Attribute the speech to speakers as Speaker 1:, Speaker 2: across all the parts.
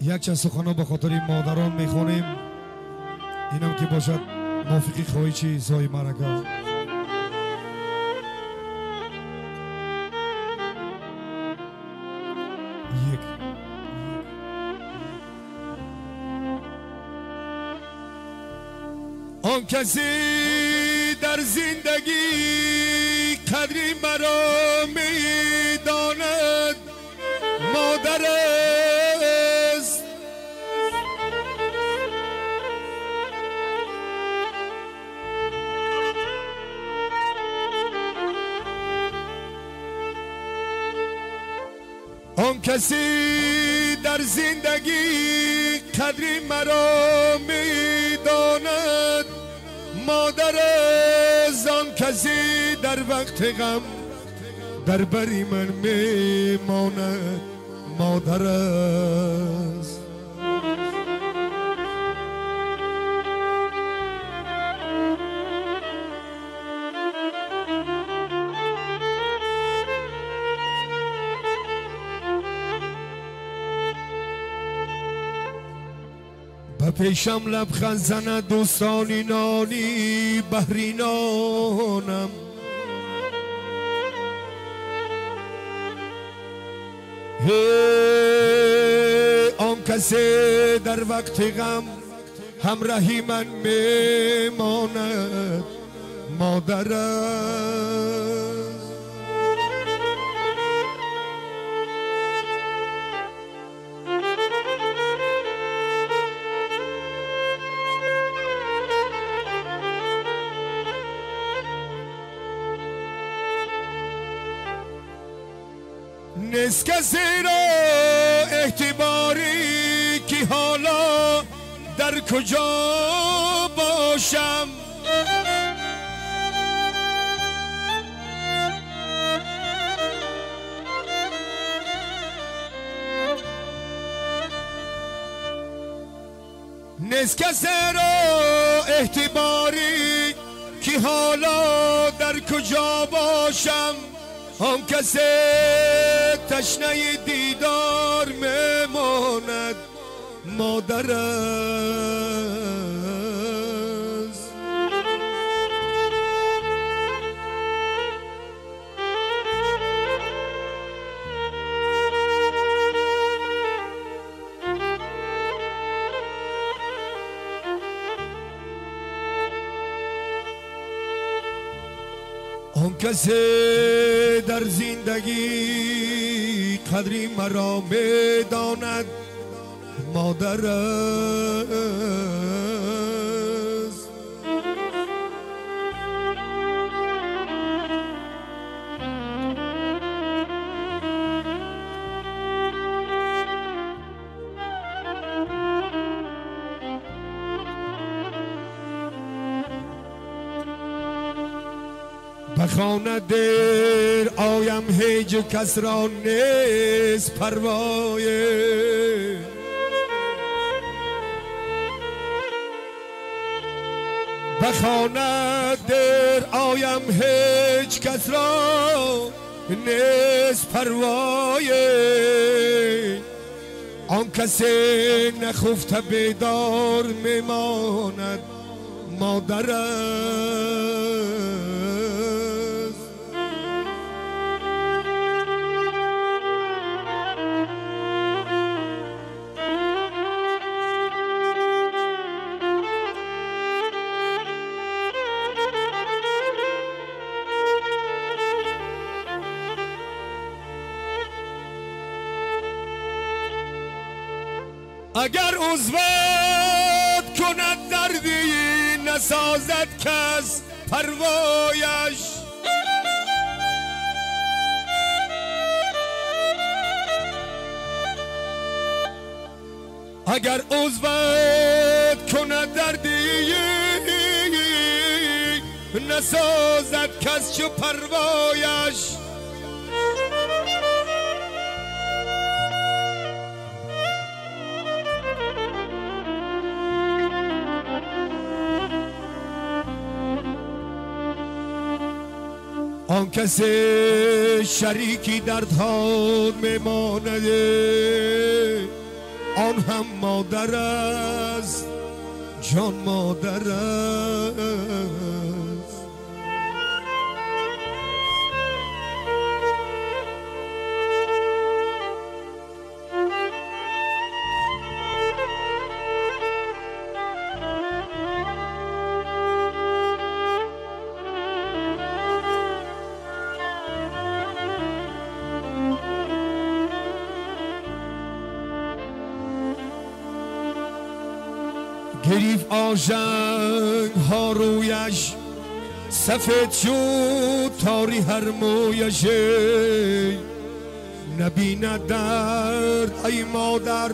Speaker 1: یک چند سخنها به خاطر مادران میخونیم، اینم که باشد موفقی خواهی چی زای مرگا. آن کسی در زندگی قدری مرا میداند مادر است. آن کسی در زندگی قدری مرا میداند مادر است. آن کسی در وقت غم در بری من میماند مادر است. به پیشم لبخند زند دوستانی نانی بحرینانم، آن کسی در وقت غم همراهی من میماند مادر است. نیست کسی را اعتباری که حالا در کجا باشم. نیست کسی را اعتباری که حالا در کجا باشم. آن کسی تشنه دیدار میماند مادر است. آن کسی در زندگی قدری مرا میداند مادر است. به خانه دیر آیم هیچ کس را نیست پروای. به خانه دیر آیم هیچ کس را نیست پروای. آن کسی نخفته بیدار میماند مادر است. اگر عضوت کند دردی نسازد کس پروایش. اگر عضوت کند دردی نسازد کس چو پروایش. آن کسی شریکی دردها میماند آن هم مادر است، جان مادر است. گریف آژنگ ها رویش سفید شد تاری هر مویش، نبیند درد ای مادر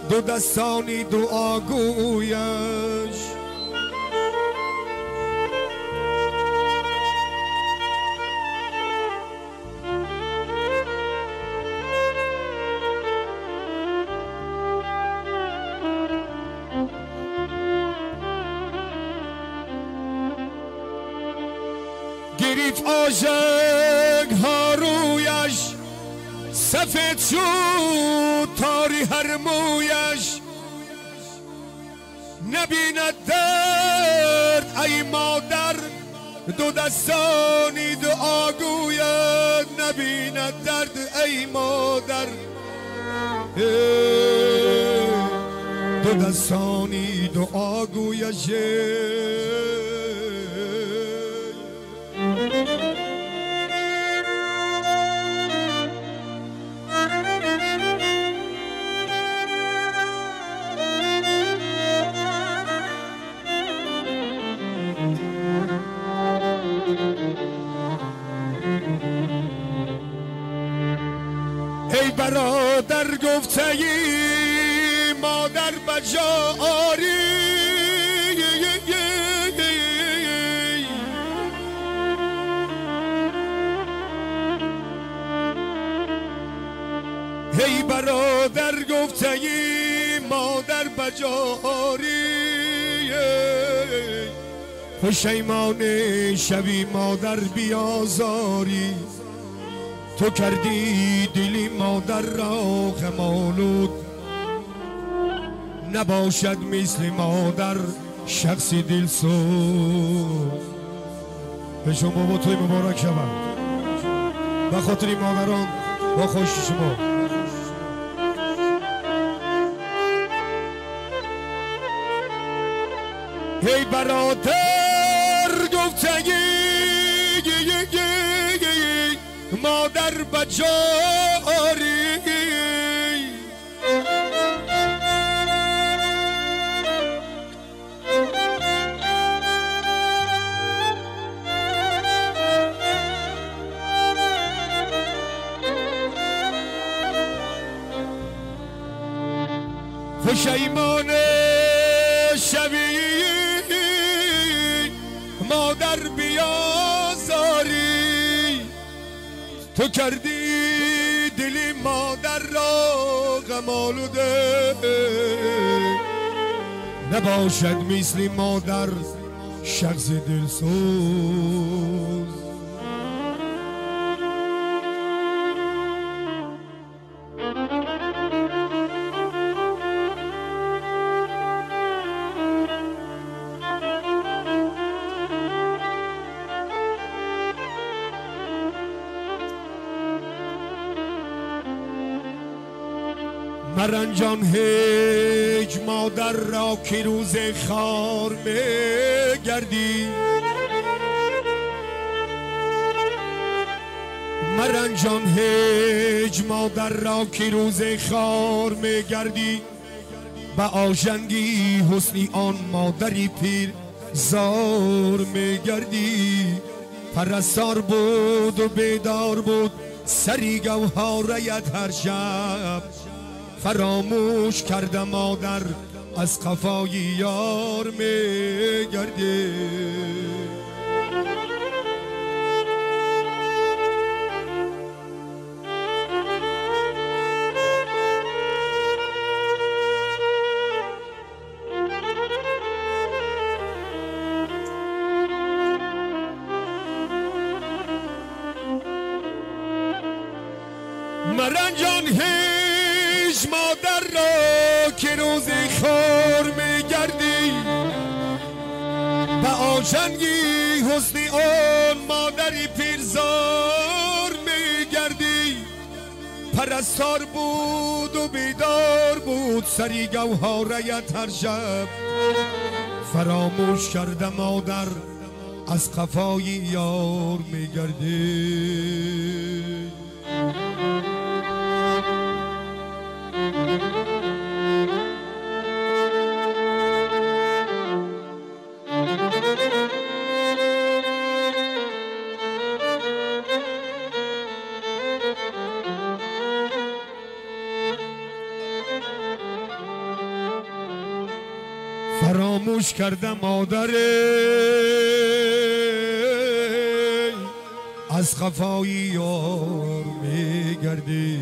Speaker 1: دو دستانی دعاگویش. گریف آژنگ ها رویش سفید شد تاری هر مویش، نبیند درد ای مادر دو دستانی دعاگوید، نبیند درد ای مادر دو دستانی دعاگویش. ای برادر گفته ای مادر بجا آری، ای برادر گفته ای مادر بجا آری، پشیمان شوی مادر بیازاری، تو کردی دلی مادر را غم‌آلود، نباشد مثل مادر شخصی دلسوز. به شما با توی مبارک شود و خاطر مادران با خوش شما. ای برادر گفتگی مادر بجا آری، پشیمان شوی مادر بیازاری، تو کردی دلی مادر را غم‌آلوده، نباشد مثل مادر شخص دلسوز. مرنجان هیچ مادر را که روز خار میگردی، مرنجان هیچ مادر را که روز خار میگردی، با آژنگی حسنی آن مادری پیر زار میگردی. پرستار بود و بیدار بود سری گوهرت هر شب، فراموش کرده مادر از قفای یار میگرده. مرنجان هیچ مادر را با جنگی حسنی آن مادری پیرزار میگردی. پرستار بود و بیدار بود سری گوهرایت هر شب. فراموش کرده مادر از قفای یار میگردی. فراموش کرده مادر از خفای یار میگردی.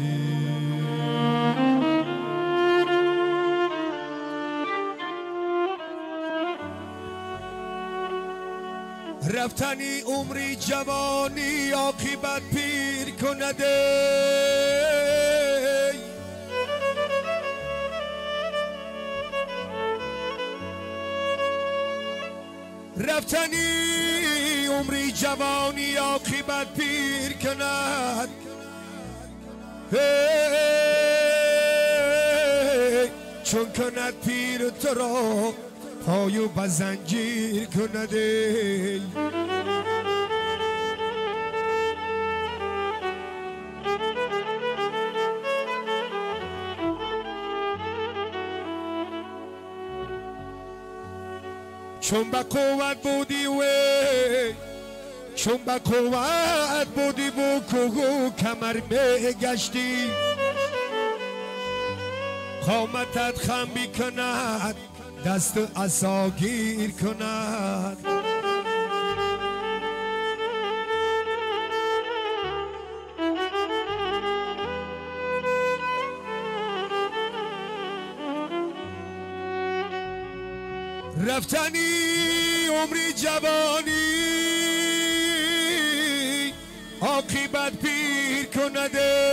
Speaker 1: رفتنی عمری جوانی عاقبت پیر کنده. رفتنی عمری جوانی عاقبت پیر کند. چون کند پیر تو را پایو به زنجیر کند. چون به قوت بودی چون به قوت بودی و کوگو کمر میگشتی. قامتت خم بیکند دست عصا گیر کند. رفتنی عمری جوانی عاقبت پیر کنده.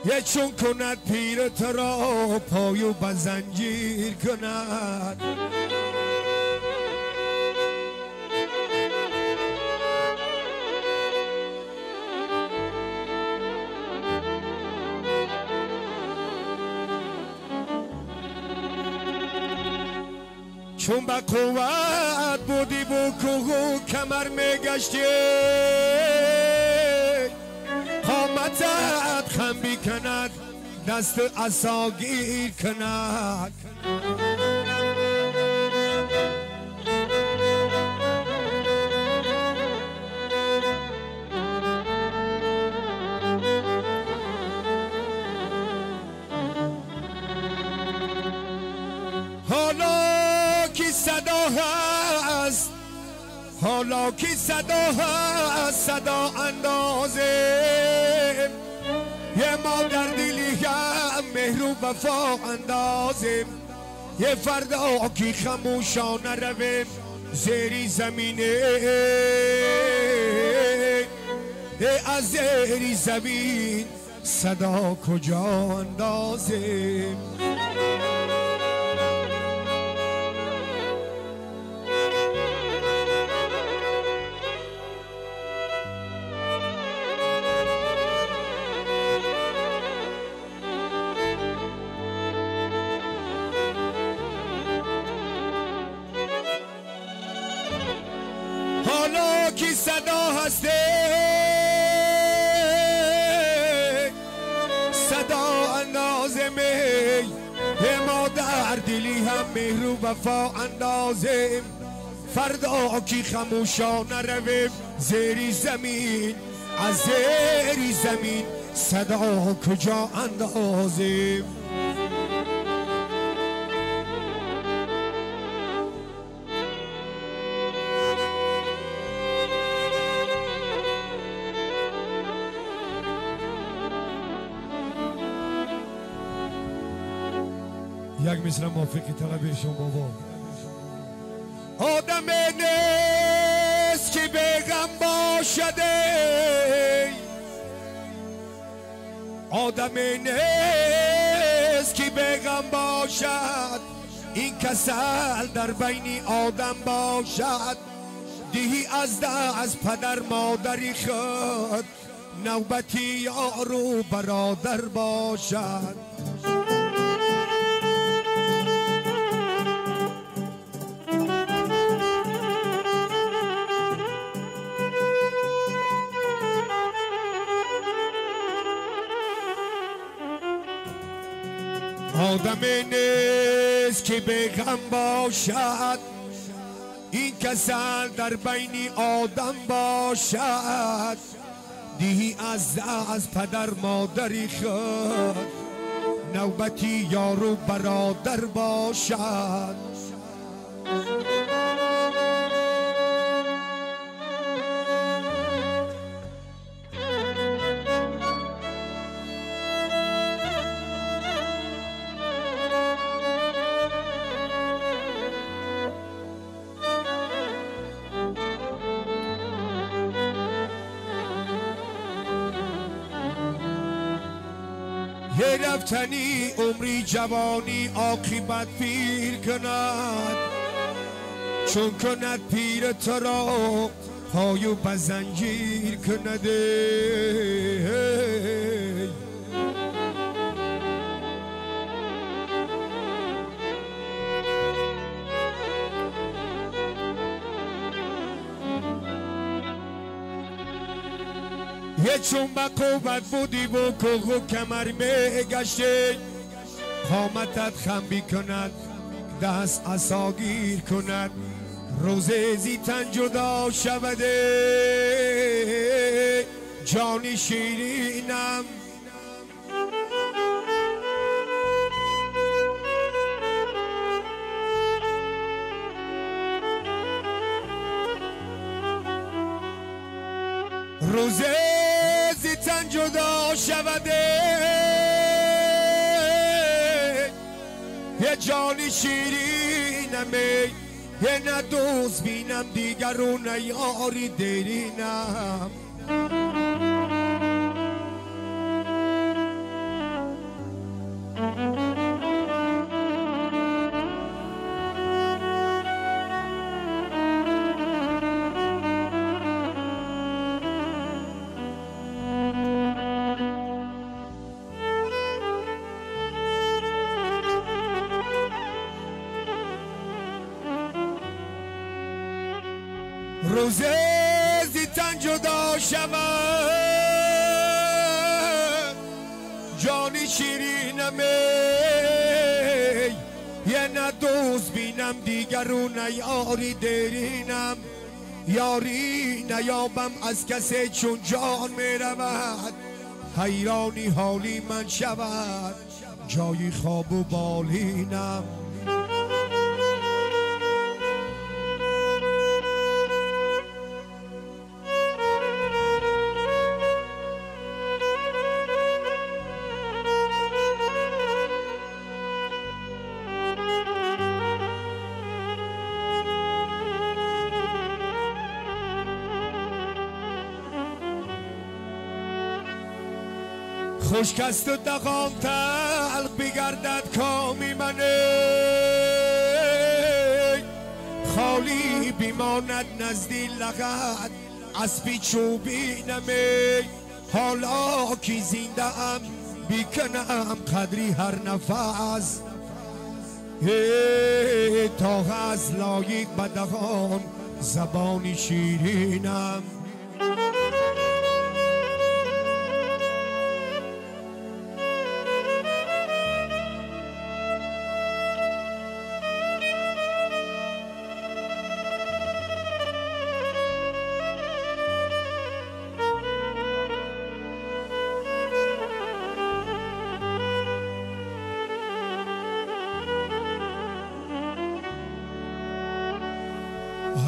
Speaker 1: یه چون کند پیر تو را پایو به زنجیر کند. چون به قوت بودی و کوهو کمر میگشتی. قامتت خم بیکند دست عصا گیر کند. حالا کی صدا هست، حالا کی صدا هست، صدا اندازه یه مادر دلی هم مهر و وفا اندازه. یه فردا کی خموشانه رویم زیری زمینه. از زیری زمین صدا کجا اندازه. حالا کی صدا هسته، صدا اندازه می مادر دلی هم مهر و وفا اندازه. فردا کی خموشانه رویم زیری زمین، از زیری زمین صدا کجا اندازه. یک مصر موافقی طلب شما بابا. آدم نیست که بگم باشده، آدم نیست که بگم باشد. این کسل در بین آدم باشد، دیهی از پدر مادری خود، نوبتی یار و برادر باشد. آدم نیست که به غم باشد، این کسل در بین آدم باشد، دیهی از پدر مادری خود، نوبتی یار و برادر باشد. یه رفتنی عمری جوانی عاقبت پیر کند، چون کند پیر تو را پایو بزنجیر کند. یه چنبق و بد بودی و کوه و کمر میگشتی، قامتت خم بیکند دست عصاگیر کند، روز زیتن جدا شوده جانی شیرینم. روز زیتن جدا شوده یه جانی شیرینمه، یه نه دوست بینم دیگر و نه یاری دیرینم. روز زیتن جدا شود جانی شیرینمه، یه نه دوست بینم دیگر و نه یاری دیرینم. یاری نیابم از کسی چون جان می رود، حیرانی حالی من شود جای خواب و بالینم. خشک است و دهان تلخ بگردد کامی منه، خالی بیماند نزدی لغت اسبی چوبینمه. حالا کی زنده ام بیکنم قدری هر نفس، تا از لایق بدهان زبانی شیرینم.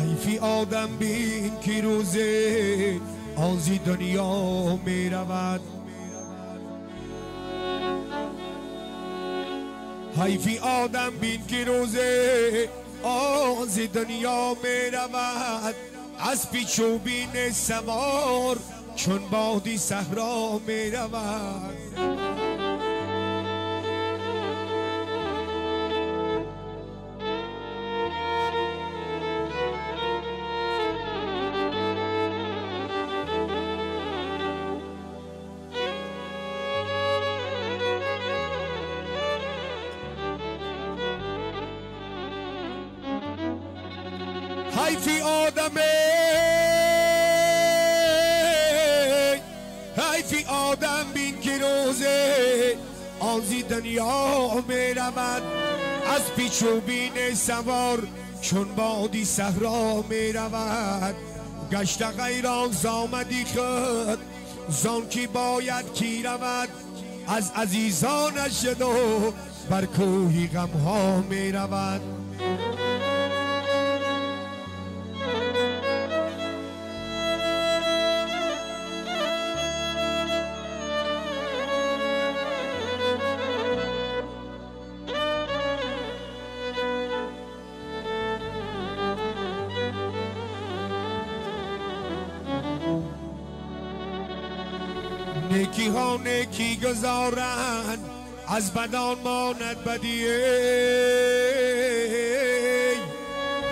Speaker 1: حیفی آدم بین که روزه آزی دنیا می رود، حیفی آدم بین که روزه آزی دنیا می رود، از پیچوبین سوار چون بادی صحرا می رود. حیفی آدمه حیفی آدم بین که روزه آنزی دنیا می رود از پیچ و بین سوار چون بادی صحرا می رود گشت غیران زامدی خود زان کی باید کی رود از عزیزانش و بر کوهی غمها می رود نیکی ها نیکی گذارن از بدان ماند بدیه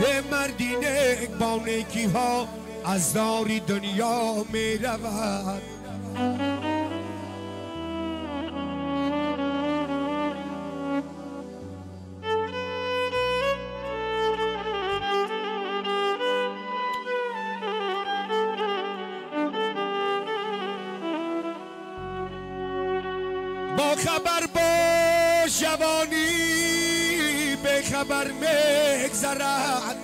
Speaker 1: به مردی نیک با نیکی ها از داری دنیا می رود با خبر با جوانی به خبر میگذرد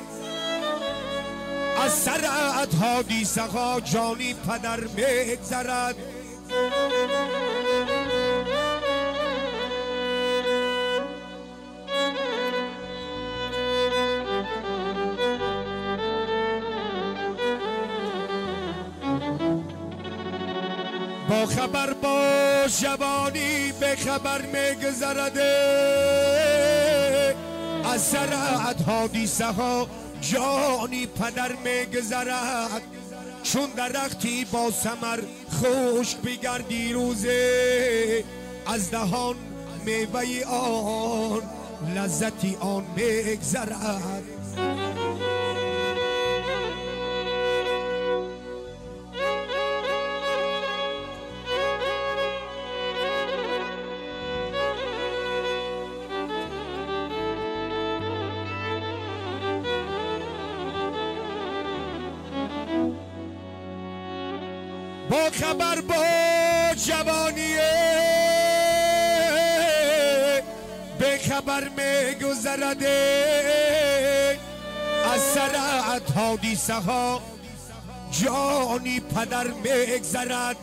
Speaker 1: از سرعت حادیثه ها جانی پدر میگذرد با خبر با جوانی به خبر میگذرد از سرعت حادیثه ها جانی پدر میگذرد چون درختی با ثمر خشک بگردی روزه از دهان میوه آن لذتی آن میگذرد با خبر با جوانیه به خبر میگذرده از سرعت حادیثه ها جانی پدر میگذرد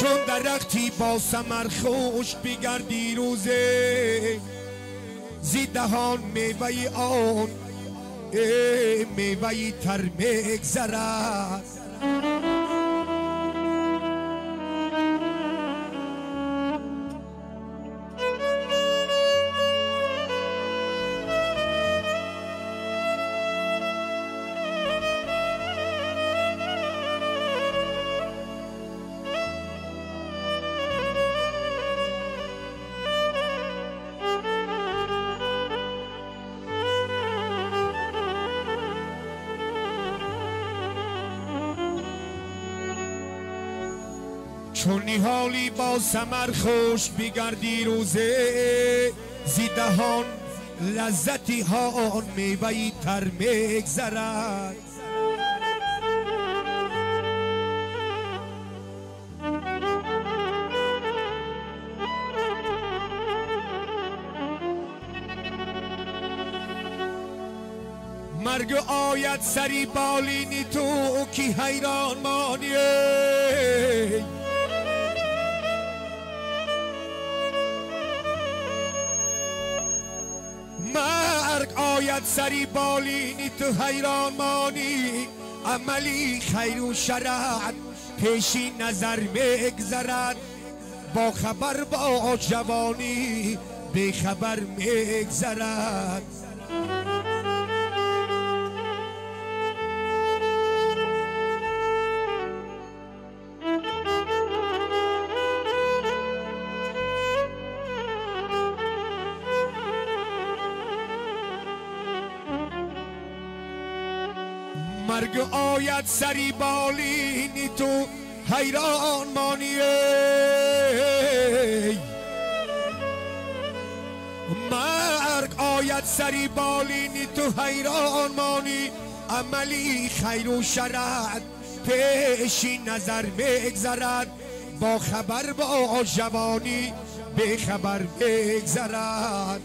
Speaker 1: چون درختی با ثمر خوش بگردی روزه زی دهان میوه آن میوهی تر میگذرد چون نیحالی با ثمر خوش بگردی روزه زی دهان لذتی ها آن میوهی تر میگذرد مرگ آید سری بالینی تو کی حیران مانیه مرگ آید سری بالینی تو حیران مانی عملی خیر و شرعت پیشی نظر میگذرد با خبر با جوانی بی خبر میگذرد مرگ آید سری بالینی تو حیران مانیه مرگ آید سری بالینی تو حیران مانی، عملی خیر و شرط پیشی نظر بگذرد، با خبر با جوانی به خبر بگذرد.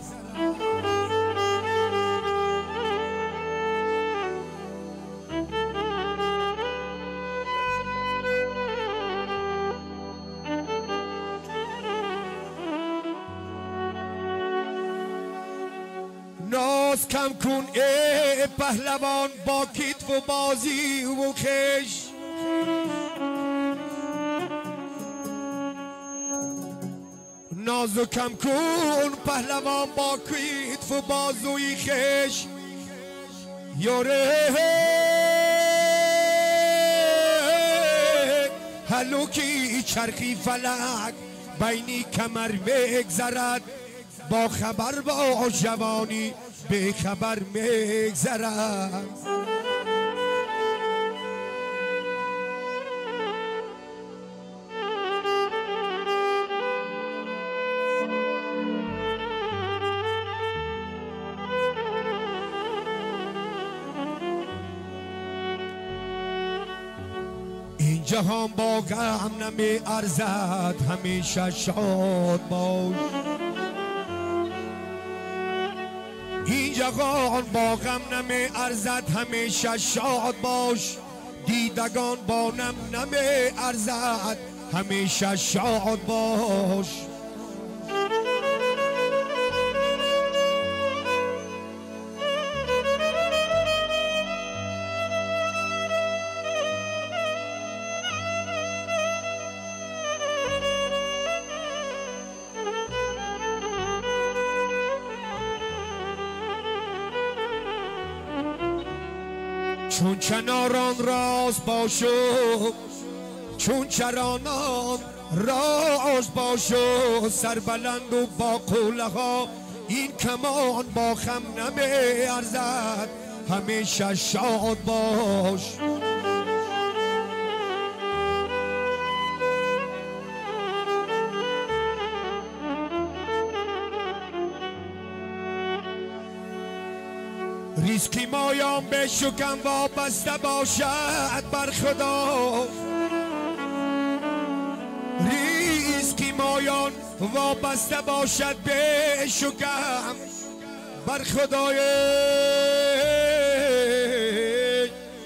Speaker 1: ناز کم کن ای پهلوان با کتف و بازی و خش، نازو کم کن پهلوان با کتف و بازوی خش. یاره هلوکی چرخی فلک بینی کمر بگذرد، با خبر با جوانی به خبر میگذرد. این جهان با غم نمی ارزد، همیشه شاد باش. این جهان با غم نمی ارزد، همیشه شاد باش. دیدگان با نم نمی ارزد، همیشه شاد باش. چون کناران راست باشو، چون چرانان راست باشو، سربلند و با قوله ها این کمان با خم نمی ارزد، همیشه شاد باش. ریسکی مایان به شکم وابسته باشد بر خدا، ریسکی مایان وابسته باشد به شکم بر خدای.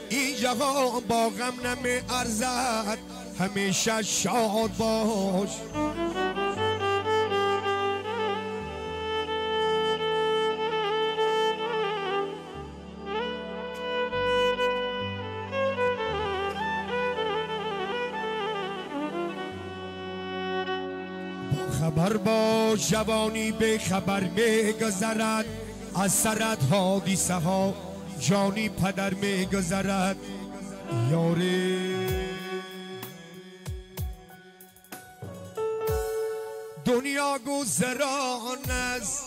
Speaker 1: این جهان با غم نمی ارزد، همیشه شاد باش. خبر با جوانی به خبر میگذرد، از سرت حادثه ها جانی پدر میگذرد. یاره دنیا گذران است،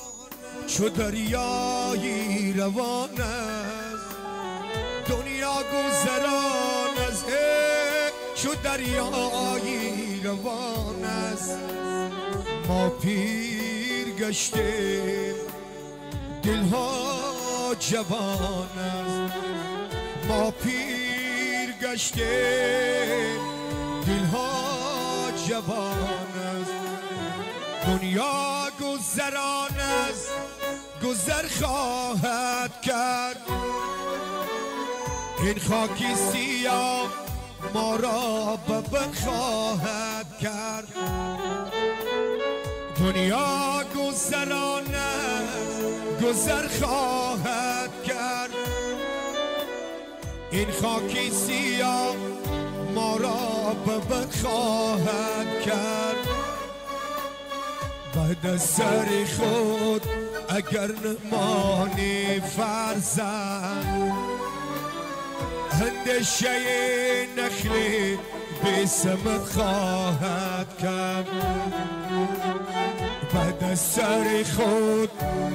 Speaker 1: چو دریایی روان است. دنیا گذران است، چو دریایی روان است. ما پیر گشتیم دلها جوان است، ما پیر گشتیم دلها جوان است. دنیا گذران است، گذر خواهد کرد. این خاکی سیاه ما را ببر خواهد کرد. دنیا گذران است، گذر خواهد کرد. این خاکی سیاه ما را ببر خواهد کرد. بعد از سر خود اگر نمانی فرزند، اندیشه نخلی به ثمر خواهد کرد. بعد از سر خود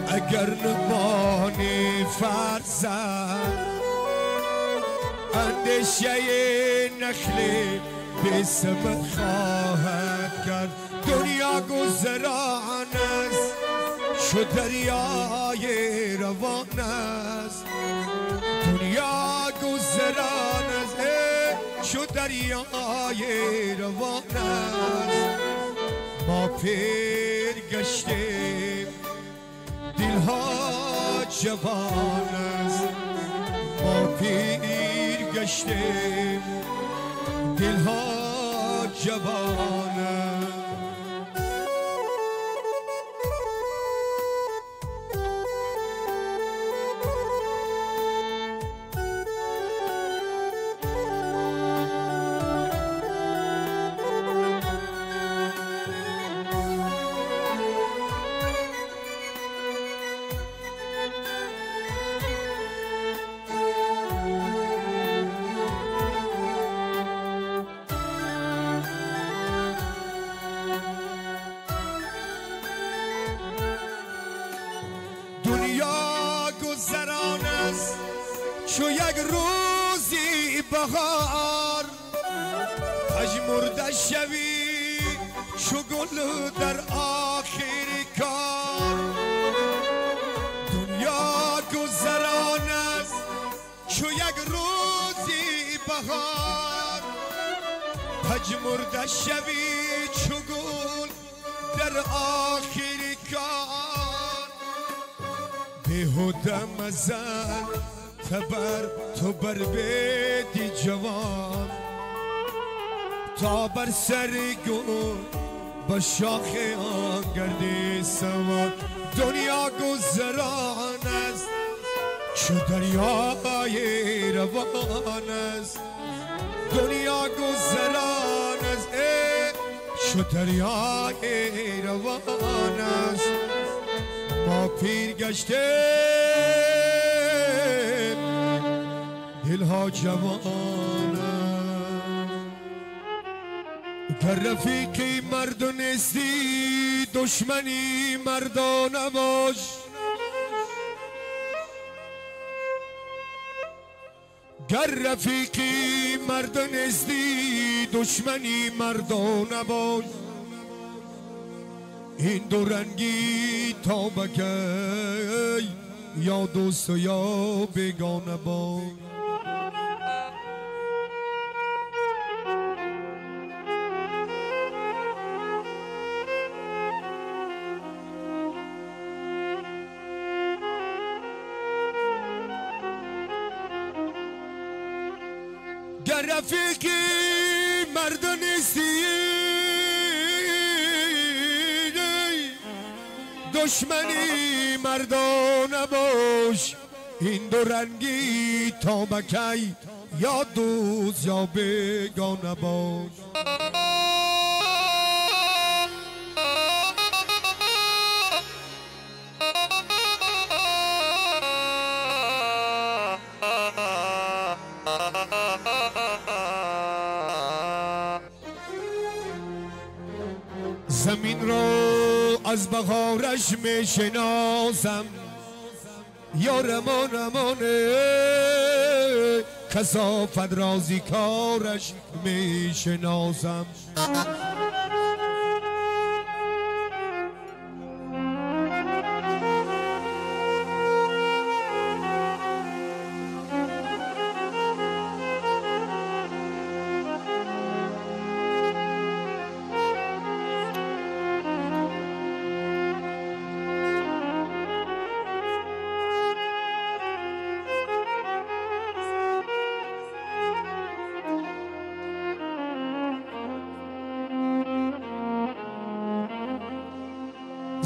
Speaker 1: اگر نمانی فرزند، اندیشه نخلی به ثمر خواهد کرد. دنیا گذران است، شو دریای روان است دنیا گذران است شو دریای روان است ما پیر گشتیم دلها جوان است ما پیر گشتیم دلها جوان است گذران است چو یک روزی بهار پژمرده شوی چو گل در آخر کار دنیا گذران است چو یک روزی بهار پژمرده شوی چو گل در آخر کار بیهوده مزن تبر تو بر بیدی جوان تا بر سر گل با شاخ آن گردی سوار دنیا گذران است چو دریای روان است دنیا گذران است چو دریای روان است ما پیر گشتیم دلها جوان گر رفیقی مرد نیستی دشمنی مردا نباش گر رفیقی مرد نیستی دشمنی مردا نباش این دو رنگی تا بکی یا دوست و یا بیگانه باش گر رفیقی مرد نیستی دشمنی مردانه باش این دو رنگی تا بکی یا دوست یا بیگانه باش زمین رو از بهارش می شناسم یارم آنمانه کثافت رازی کارش می شناسم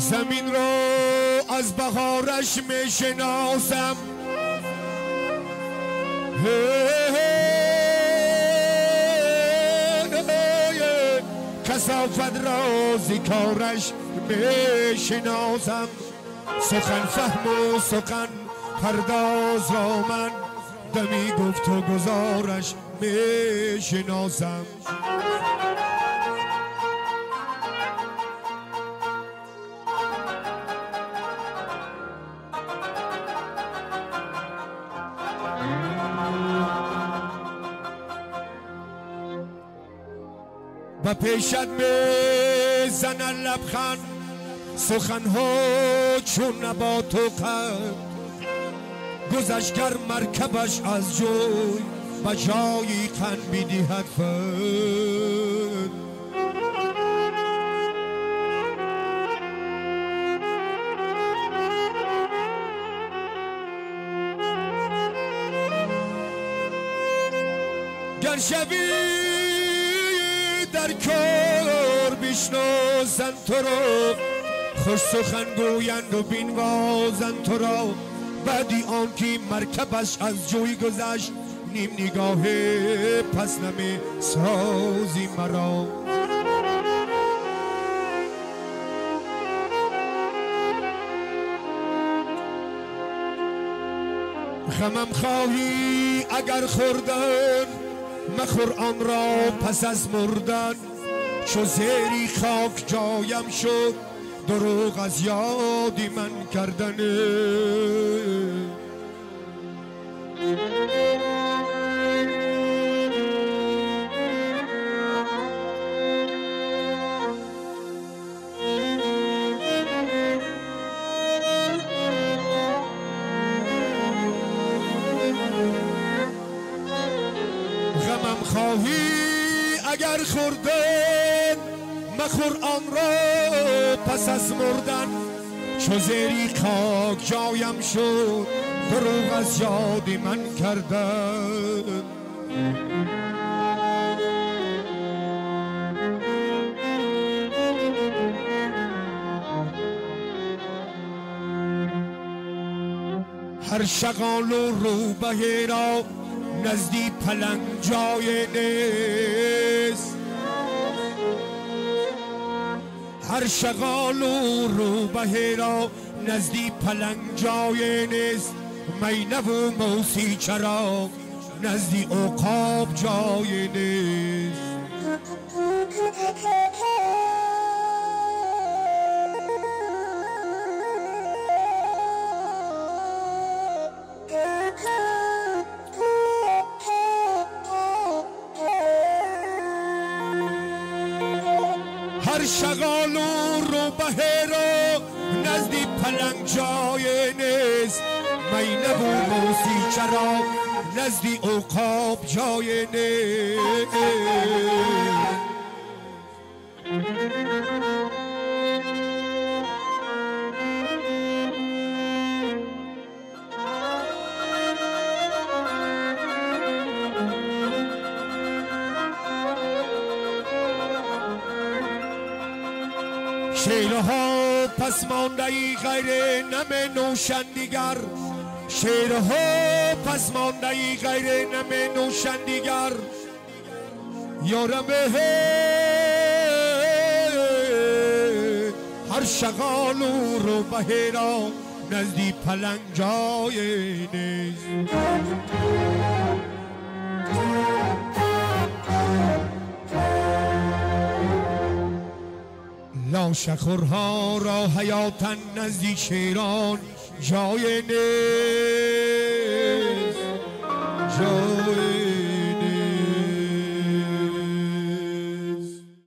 Speaker 1: زمین رو از بهارش می شناسم کثافت رازی کارش می شناسم سخن فهم و سخن پرداز را من دمی گفت و گزارش می شناسم و پیشت میزنن لبخند سخنها چون نبات و قند گذشگر مرکبش از جوی و جایی قند بیدیهد فند گر شوی در کار بشناسند تو را خوش سخن گویند و بینوازند تو را بعدی آن که مرکبش از جوی گذشت نیم نگاه پس نمی سازی مرا غمم خواهی اگر خوردن مخور آن را پس از مردن چو زیری خاک جایم شد دروغ از یادی من کردن غمم خواهی اگر خوردن مخور آن را پس از مردن چو زیری خاک جایم شد دروغ از یادی من کردن هر شغال و روبه را نزدی پلنگ جای نیست هر شغال و روبه را نزدی پلنگ جای نیست مینه و موسی چرا نزدی عقاب جای نیست هر شغال و روبه را نزدی پلنگ جای نیست مینه و موسی چرا نزدی عقاب جای نیست شیرها پس مانده ای غیر نم نوشندیگر شیرها پس مانده ای غیر نم نوشندیگر یارم هر شغال و روبه را نزدی پلنگ جای نیست لاشخورها را حیاتن نزدی شیران جای نیست جای